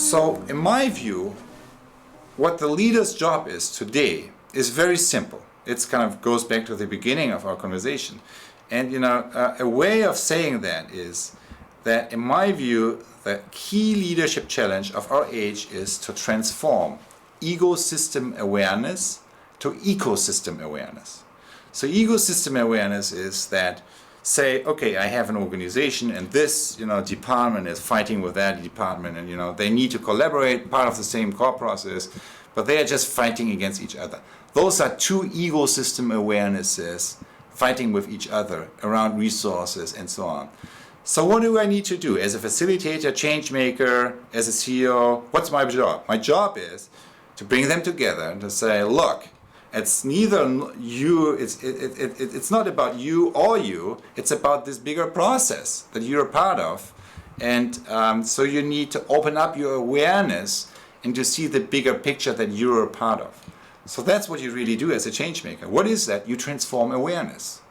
So in my view, what the leader's job is today is very simple. It kind of goes back to the beginning of our conversation. And a way of saying that is that in my view, the key leadership challenge of our age is to transform ecosystem awareness to ecosystem awareness. So ecosystem awareness is that, say, okay, I have an organization and this department is fighting with that department, and they need to collaborate, part of the same core process, but they are just fighting against each other. Those are two ecosystem awarenesses fighting with each other around resources and so on. So what do I need to do as a facilitator, change maker, as a CEO? What's my job? My job is to bring them together and to say, look, it's neither you, it's not about you or you, it's about this bigger process that you're a part of. And so you need to open up your awareness and to see the bigger picture that you're a part of. So that's what you really do as a change maker. What is that? You transform awareness.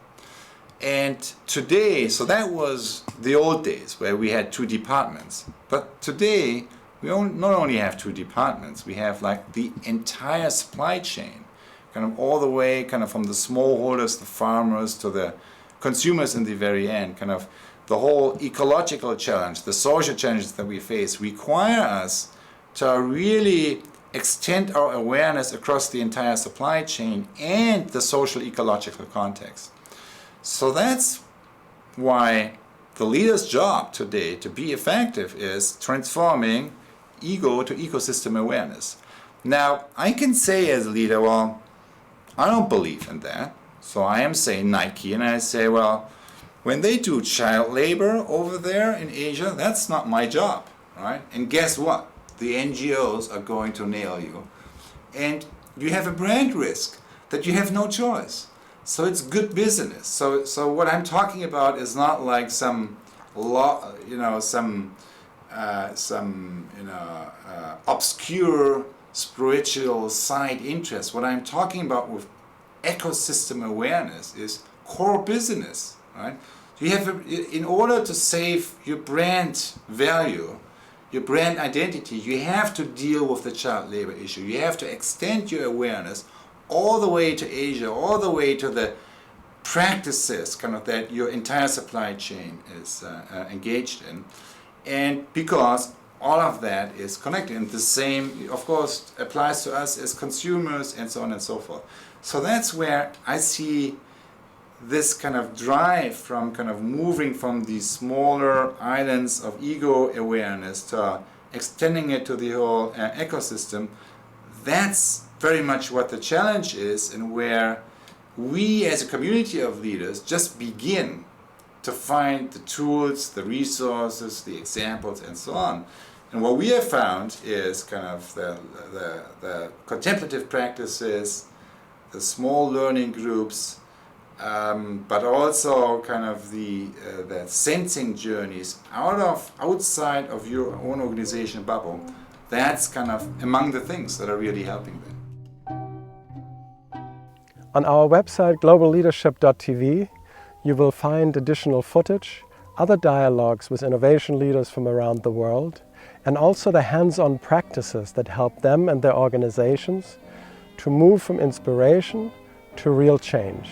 And today, so that was the old days where we had two departments. But today, we not only have two departments, we have like the entire supply chain, kind of all the way kind of from the smallholders, the farmers, to the consumers in the very end. Kind of the whole ecological challenge, the social challenges that we face require us to really extend our awareness across the entire supply chain and the social ecological context. So that's why the leader's job today to be effective is transforming ego to ecosystem awareness. Now, I can say as a leader, well, I don't believe in that. So I am saying Nike, and I say, well, when they do child labor over there in Asia, that's not my job, right? And guess what? The NGOs are going to nail you. And you have a brand risk that you have no choice. So it's good business. So what I'm talking about is not like some obscure spiritual side interest. What I'm talking about with ecosystem awareness is core business, right? You have, in order to save your brand value, your brand identity, you have to deal with the child labor issue. You have to extend your awareness all the way to Asia, all the way to the practices kind of that your entire supply chain is engaged in. And because all of that is connected, and the same, of course, applies to us as consumers and so on and so forth. So that's where I see this kind of drive from kind of moving from these smaller islands of ego awareness to extending it to the whole ecosystem. That's very much what the challenge is, and where we as a community of leaders just begin to find the tools, the resources, the examples, and so on. And what we have found is kind of the contemplative practices, the small learning groups, but also kind of the sensing journeys outside of your own organization bubble. That's kind of among the things that are really helping them. On our website globalleadership.tv, you will find additional footage, other dialogues with innovation leaders from around the world, and also the hands-on practices that help them and their organizations to move from inspiration to real change.